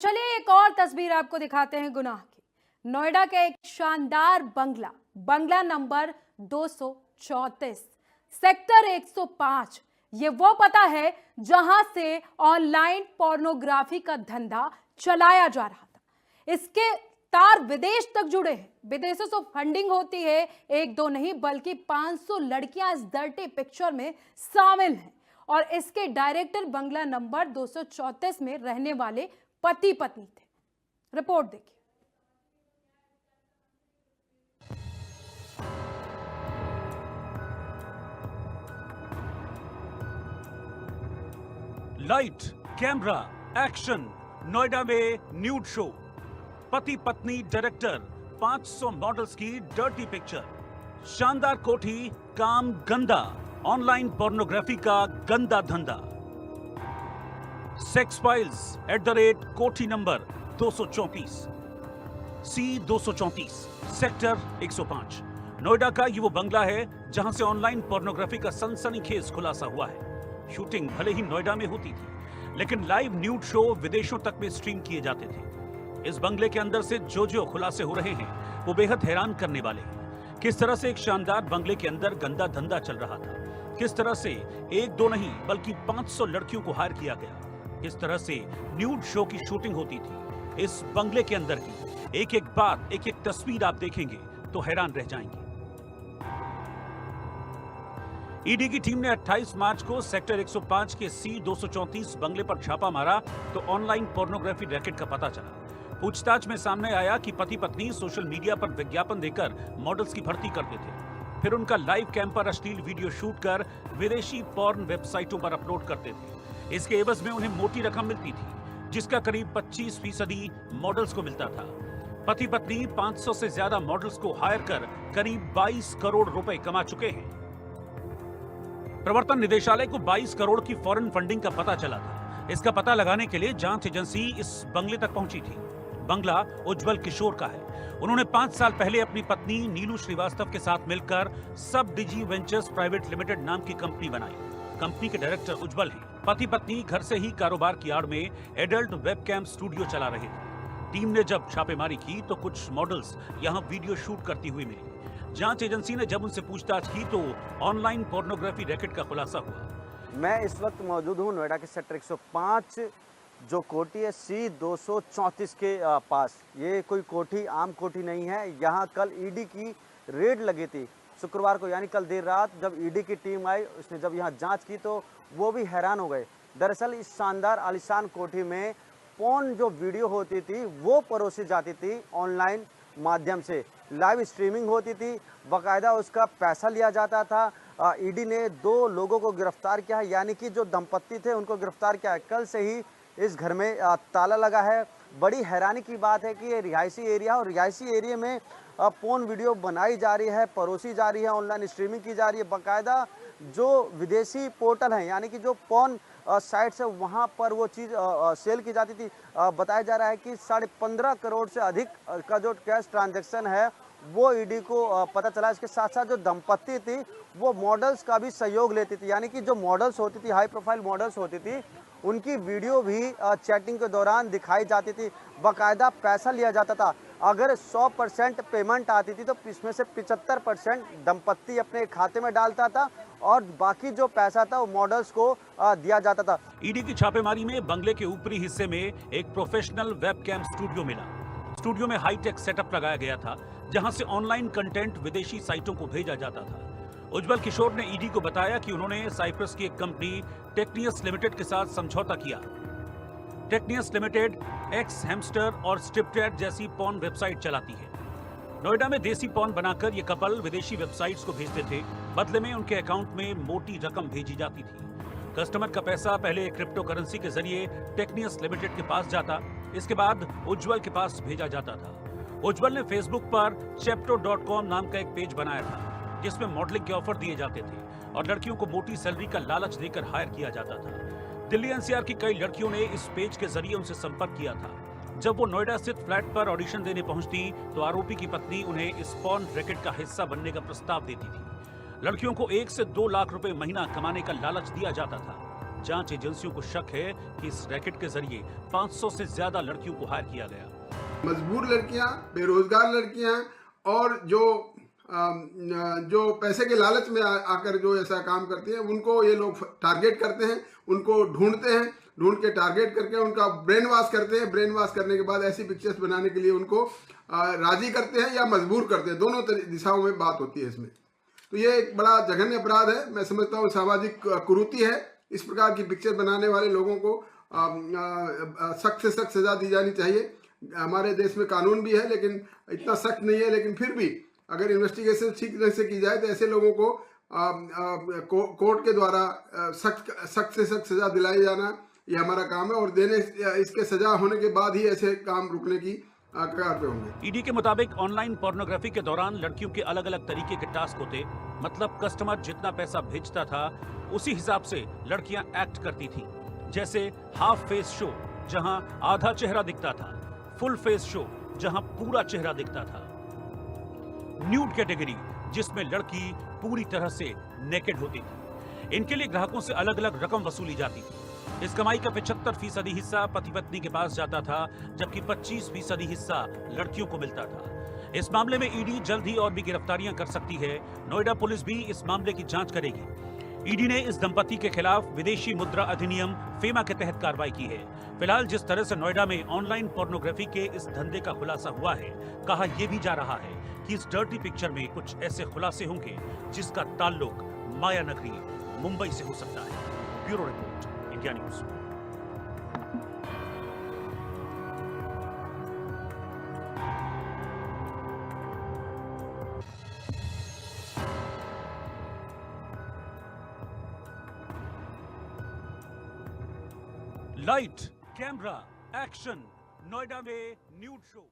चलिए एक और तस्वीर आपको दिखाते हैं गुनाह की। नोएडा का एक शानदार बंगला नंबर 234 सेक्टर 105। ये वो पता है जहां से ऑनलाइन पोर्नोग्राफी का धंधा चलाया जा रहा था। इसके तार विदेश तक जुड़े हैं। विदेशों से फंडिंग होती है, एक दो नहीं बल्कि 500 लड़कियां इस डर्टी पिक्चर में शामिल हैं। और इसके डायरेक्टर बंगला नंबर 234 में रहने वाले पति पत्नी थे। रिपोर्ट देखिए। Light, camera, action. नोएडा में न्यूड शो। पति पत्नी डायरेक्टर, 500 मॉडल्स की डर्टी पिक्चर। शानदार कोठी, काम गंदा। ऑनलाइन पोर्नोग्राफी का गंदा धंधा। सेक्स फाइल्स @कोठी नंबर 234 C234 सेक्टर 105। नोएडा का ये वो बंगला है जहां से ऑनलाइन पोर्नोग्राफी का सनसनीखेज खुलासा हुआ है। शूटिंग भले ही नोएडा में होती थी, लेकिन लाइव न्यूड शो विदेशों तक में स्ट्रीम किए जाते थे। इस बंगले के अंदर से जो खुलासे हो रहे हैं वो बेहद हैरान करने वाले हैं। किस तरह से एक शानदार बंगले के अंदर गंदा धंधा चल रहा था, किस तरह से एक दो नहीं बल्कि 500 लड़कियों को हायर किया गया, किस तरह से न्यूड शो की शूटिंग होती थी। इस बंगले के अंदर की एक एक बात, एक एक तस्वीर आप देखेंगे तो हैरान रह जाएंगे। ईडी की टीम ने 28 मार्च को सेक्टर 105 के C234 बंगले पर छापा मारा तो ऑनलाइन पोर्नोग्राफी रैकेट का पता चला। पूछताछ में सामने आया कि पति पत्नी सोशल मीडिया पर विज्ञापन देकर मॉडल्स की भर्ती करते थे, फिर उनका लाइव कैम पर अश्लील वीडियो शूट कर विदेशी पॉर्न वेबसाइटों पर अपलोड करते थे। इसके एवज में उन्हें मोटी रकम मिलती थी, जिसका करीब 25% मॉडल्स को मिलता था। पति पत्नी 500 से ज्यादा मॉडल्स को हायर कर करीब 22 करोड़ रुपए कमा चुके हैं। प्रवर्तन निदेशालय को 22 करोड़ की फॉरेन फंडिंग का पता चला था। इसका पता लगाने के लिए जांच एजेंसी इस बंगले तक पहुंची थी। बंगला उज्जवल किशोर का है। उन्होंने 5 साल पहले अपनी पत्नी नीलू श्रीवास्तव के साथ मिलकर सब डिजी वेंचर्स प्राइवेट लिमिटेड नाम की कंपनी बनाई। कंपनी के डायरेक्टर उज्जवल हैं। पति पत्नी घर से ही कारोबार की आड़ में एडल्ट वेबकैम स्टूडियो चला रहे थे। टीम ने जब छापेमारी की तो कुछ मॉडल्स यहां वीडियो शूट करती हुई मिली। जांच एजेंसी ने जब उनसे पूछताछ की तो ऑनलाइन पोर्नोग्राफी रैकेट का खुलासा हुआ। मैं इस वक्त मौजूद हूं नोएडा के सेक्टर 105 जो कोठी है C234 के पास। ये कोई कोठी आम कोठी नहीं है। यहाँ कल ईडी की रेड लगी थी शुक्रवार को, यानी कल देर रात जब ईडी की टीम आई, उसने जब यहाँ जांच की तो वो भी हैरान हो गए। दरअसल इस शानदार आलीशान कोठी में पोर्न जो वीडियो होती थी वो परोसी जाती थी ऑनलाइन माध्यम से। लाइव स्ट्रीमिंग होती थी, बाकायदा उसका पैसा लिया जाता था। ईडी ने 2 लोगों को गिरफ्तार किया है, यानी कि जो दंपत्ति थे उनको गिरफ्तार किया है। कल से ही इस घर में ताला लगा है। बड़ी हैरानी की बात है कि ये रिहायशी एरिया और रिहायशी एरिया में पोर्न वीडियो बनाई जा रही है, परोसी जा रही है, ऑनलाइन स्ट्रीमिंग की जा रही है। बाकायदा जो विदेशी पोर्टल हैं, यानी कि जो पोर्न साइट्स है, वहाँ पर वो चीज़ सेल की जाती थी। बताया जा रहा है कि 15.5 करोड़ से अधिक का जो कैश ट्रांजैक्शन है वो ईडी को पता चला। इसके साथ साथ जो दंपत्ति थी वो मॉडल्स का भी सहयोग लेती थी, यानी कि जो मॉडल्स होती थी, हाई प्रोफाइल मॉडल्स होती थी, उनकी वीडियो भी चैटिंग के दौरान दिखाई जाती थी। बाकायदा पैसा लिया जाता था। अगर 100% पेमेंट आती थी तो इसमें से 75% दंपत्ति अपने खाते में डालता था और बाकी जो पैसा था वो मॉडल्स को दिया जाता था। ईडी की छापेमारी में बंगले के ऊपरी हिस्से में एक प्रोफेशनल वेबकैम स्टूडियो मिला। स्टूडियो में हाईटेक सेटअप लगाया गया था, जहां से ऑनलाइन कंटेंट विदेशी साइटों को भेजा जाता था। उज्जवल किशोर ने ईडी को बताया कि उन्होंने साइप्रस की एक कंपनी टेक्नियस लिमिटेड के साथ समझौता किया। टेक्नियस लिमिटेड एक्स हैमस्टर और स्ट्रिप्टेड जैसी पॉर्न वेबसाइट चलाती है। नोएडा में देसी पॉर्न बनाकर ये कपल विदेशी वेबसाइट्स को भेजते थे। बदले में उनके अकाउंट में मोटी रकम भेजी जाती थी। कस्टमर का पैसा पहले क्रिप्टो करेंसी के जरिए टेक्नियस लिमिटेड के पास जाता, इसके बाद उज्जवल के पास भेजा जाता था। उज्जवल ने फेसबुक पर chepto.com नाम का एक पेज बनाया था, जिसमें मॉडलिंग के ऑफर दिए जाते थे और लड़कियों को मोटी सैलरी का लालच देकर हायर किया जाता था। दिल्ली एनसीआर की कई लड़कियों ने इस पेज के जरिए उनसे संपर्क किया था। जब वो नोएडा स्थित फ्लैट पर ऑडिशन देने पहुंचती तो आरोपी की पत्नी उन्हें इस पॉर्न रैकेट का हिस्सा बनने का प्रस्ताव देती थी। लड़कियों को 1 से 2 लाख रुपए महीना कमाने का लालच दिया जाता था। जांच एजेंसियों को शक है कि इस रैकेट के जरिए 500 से ज्यादा लड़कियों को हायर किया गया। मजबूर लड़कियां, बेरोजगार लड़कियां और जो पैसे के लालच में आकर जो ऐसा काम करती हैं, उनको ये लोग टारगेट करते हैं, उनको ढूंढते हैं, ढूंढ के टारगेट करके उनका ब्रेन वॉश करते हैं। ब्रेन वॉश करने के बाद ऐसी पिक्चर्स बनाने के लिए उनको राजी करते हैं या मजबूर करते हैं। दोनों दिशाओं में बात होती है इसमें। तो ये एक बड़ा जघन्य अपराध है। मैं समझता हूँ सामाजिक कुरीति है। इस प्रकार की पिक्चर बनाने वाले लोगों को सख्त से सख्त सजा दी जानी चाहिए। हमारे देश में कानून भी है लेकिन इतना सख्त नहीं है, लेकिन फिर भी अगर इन्वेस्टिगेशन ठीक तरह से की जाए तो ऐसे लोगों को कोर्ट के द्वारा सख्त से सख्त सजा दिलाई जाना ये हमारा काम है, और इसके सजा होने के बाद ही ऐसे काम रुकने की कगार पे होंगे। ईडी के मुताबिक ऑनलाइन पोर्नोग्राफी के दौरान लड़कियों के अलग अलग तरीके के टास्क होते, मतलब कस्टमर जितना पैसा भेजता था उसी हिसाब से लड़कियां एक्ट करती थीं। जैसे हाफ फेस शो जहां आधा चेहरा दिखता था, फुल फेस शो जहां पूरा चेहरा दिखता था, न्यूड कैटेगरी जिसमें लड़की पूरी तरह से नेकेड होती थी। इनके लिए ग्राहकों से अलग अलग रकम वसूली जाती थी। इस कमाई का 75% हिस्सा पति पत्नी के पास जाता था, जबकि 25% हिस्सा लड़कियों को मिलता था। इस मामले में ईडी जल्द ही और भी गिरफ्तारियां कर सकती है। नोएडा पुलिस भी इस मामले की जांच करेगी। ईडी ने इस दंपति के खिलाफ विदेशी मुद्रा अधिनियम फेमा के तहत कार्रवाई की है। फिलहाल जिस तरह से नोएडा में ऑनलाइन पोर्नोग्राफी के इस धंधे का खुलासा हुआ है, कहा यह भी जा रहा है कि इस डर्टी पिक्चर में कुछ ऐसे खुलासे होंगे जिसका ताल्लुक माया नगरी मुंबई से हो सकता है। Bureau report, India news. Light, camera, action, Noida में न्यूड शो।